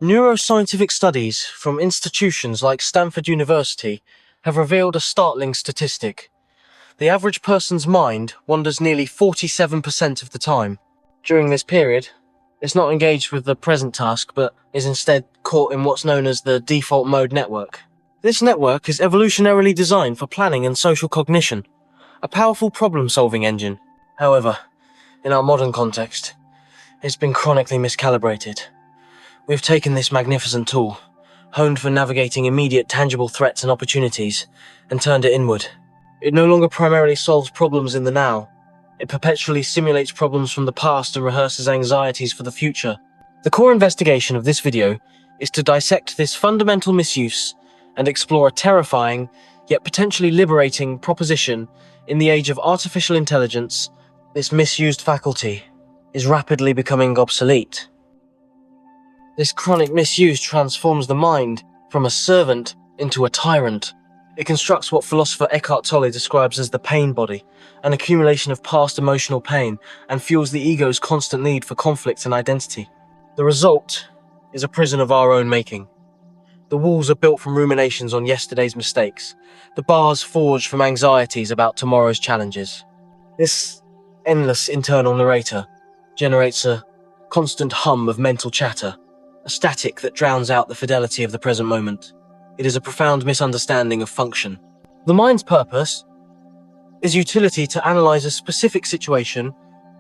Neuroscientific studies from institutions like Stanford University have revealed a startling statistic. The average person's mind wanders nearly 47% of the time. During this period, it's not engaged with the present task, but is instead caught in what's known as the default mode network. This network is evolutionarily designed for planning and social cognition, a powerful problem-solving engine. However, in our modern context, it's been chronically miscalibrated. We've taken this magnificent tool, honed for navigating immediate tangible threats and opportunities, and turned it inward. It no longer primarily solves problems in the now. It perpetually simulates problems from the past and rehearses anxieties for the future. The core investigation of this video is to dissect this fundamental misuse and explore a terrifying, yet potentially liberating proposition. In the age of artificial intelligence, this misused faculty is rapidly becoming obsolete. This chronic misuse transforms the mind from a servant into a tyrant. It constructs what philosopher Eckhart Tolle describes as the pain body, an accumulation of past emotional pain, and fuels the ego's constant need for conflict and identity. The result is a prison of our own making. The walls are built from ruminations on yesterday's mistakes, the bars forged from anxieties about tomorrow's challenges. This endless internal narrator generates a constant hum of mental chatter, a static that drowns out the fidelity of the present moment. It is a profound misunderstanding of function. The mind's purpose is utility to analyze a specific situation,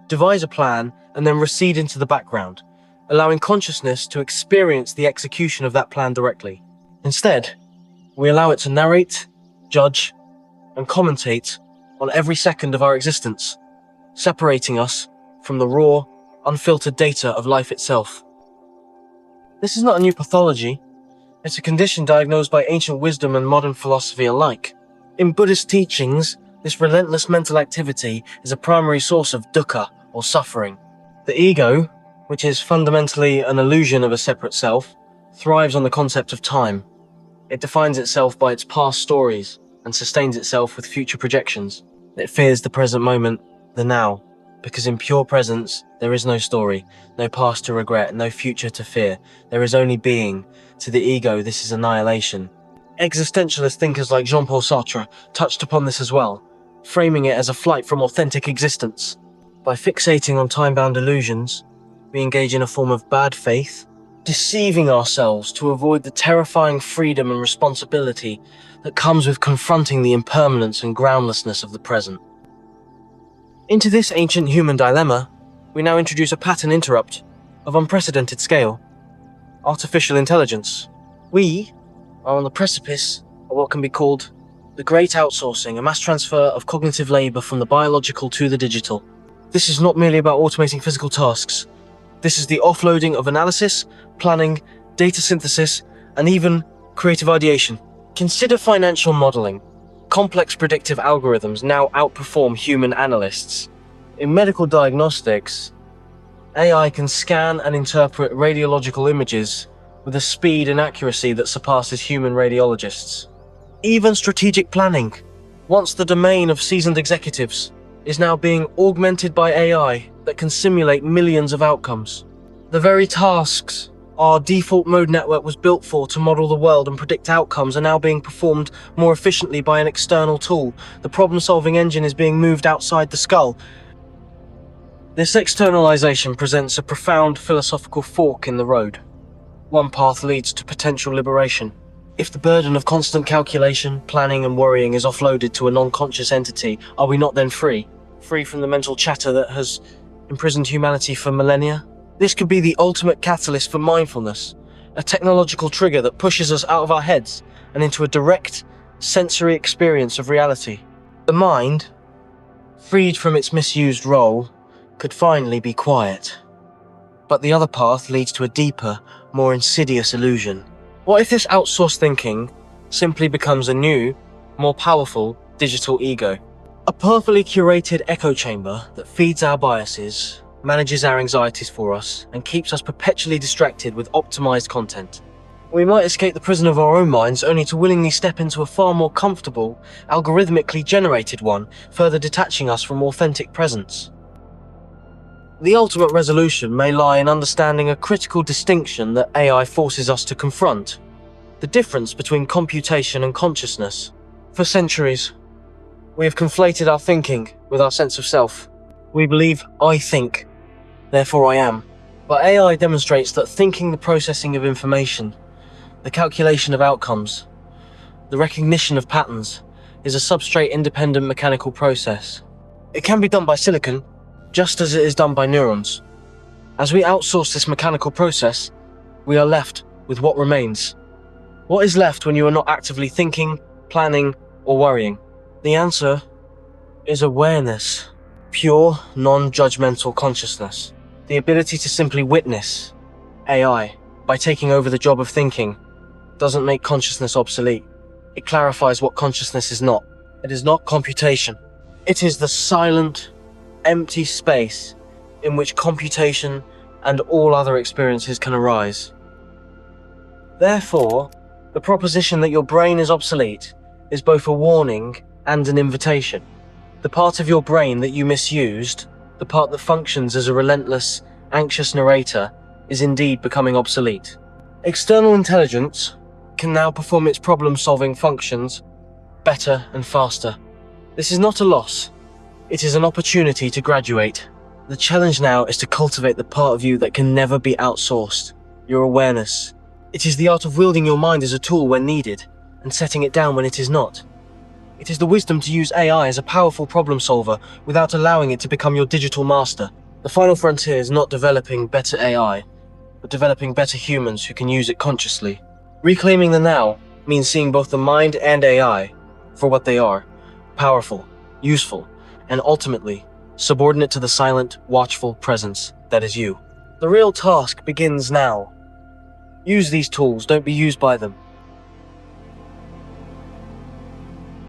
devise a plan, and then recede into the background, allowing consciousness to experience the execution of that plan directly. Instead, we allow it to narrate, judge, and commentate on every second of our existence, separating us from the raw, unfiltered data of life itself. This is not a new pathology. It's a condition diagnosed by ancient wisdom and modern philosophy alike. In Buddhist teachings, this relentless mental activity is a primary source of dukkha, or suffering. The ego, which is fundamentally an illusion of a separate self, thrives on the concept of time. It defines itself by its past stories and sustains itself with future projections. It fears the present moment, the now, because in pure presence, there is no story, no past to regret, no future to fear. There is only being. To the ego, this is annihilation. Existentialist thinkers like Jean-Paul Sartre touched upon this as well, framing it as a flight from authentic existence. By fixating on time-bound illusions, we engage in a form of bad faith, deceiving ourselves to avoid the terrifying freedom and responsibility that comes with confronting the impermanence and groundlessness of the present. Into this ancient human dilemma, we now introduce a pattern interrupt of unprecedented scale: artificial intelligence. We are on the precipice of what can be called the great outsourcing, a mass transfer of cognitive labor from the biological to the digital. This is not merely about automating physical tasks. This is the offloading of analysis, planning, data synthesis, and even creative ideation. Consider financial modeling. Complex predictive algorithms now outperform human analysts. In medical diagnostics, AI can scan and interpret radiological images with a speed and accuracy that surpasses human radiologists. Even strategic planning, once the domain of seasoned executives, is now being augmented by AI that can simulate millions of outcomes. The very tasks our default mode network was built for to model the world and predict outcomes are now being performed more efficiently by an external tool. The problem-solving engine is being moved outside the skull. This externalization presents a profound philosophical fork in the road. One path leads to potential liberation. If the burden of constant calculation, planning, and worrying is offloaded to a non-conscious entity, are we not then free? Free from the mental chatter that has imprisoned humanity for millennia? This could be the ultimate catalyst for mindfulness, a technological trigger that pushes us out of our heads and into a direct, sensory experience of reality. The mind, freed from its misused role, could finally be quiet. But the other path leads to a deeper, more insidious illusion. What if this outsourced thinking simply becomes a new, more powerful digital ego? A perfectly curated echo chamber that feeds our biases, manages our anxieties for us, and keeps us perpetually distracted with optimized content. We might escape the prison of our own minds only to willingly step into a far more comfortable, algorithmically generated one, further detaching us from authentic presence. The ultimate resolution may lie in understanding a critical distinction that AI forces us to confront: the difference between computation and consciousness. For centuries, we have conflated our thinking with our sense of self. We believe, I think, therefore I am. But AI demonstrates that thinking, the processing of information, the calculation of outcomes, the recognition of patterns, is a substrate-independent mechanical process. It can be done by silicon, just as it is done by neurons. As we outsource this mechanical process, we are left with what remains. What is left when you are not actively thinking, planning, or worrying? The answer is awareness. Pure, non-judgmental consciousness. The ability to simply witness. AI, by taking over the job of thinking, doesn't make consciousness obsolete. It clarifies what consciousness is not. It is not computation. It is the silent, empty space in which computation and all other experiences can arise. Therefore, the proposition that your brain is obsolete is both a warning and an invitation. The part of your brain that you misused, the part that functions as a relentless, anxious narrator, is indeed becoming obsolete. External intelligence can now perform its problem-solving functions better and faster. This is not a loss. It is an opportunity to graduate. The challenge now is to cultivate the part of you that can never be outsourced, your awareness. It is the art of wielding your mind as a tool when needed, and setting it down when it is not. It is the wisdom to use AI as a powerful problem solver without allowing it to become your digital master. The final frontier is not developing better AI, but developing better humans who can use it consciously. Reclaiming the now means seeing both the mind and AI for what they are: powerful, useful, and ultimately subordinate to the silent, watchful presence that is you. The real task begins now. Use these tools, don't be used by them.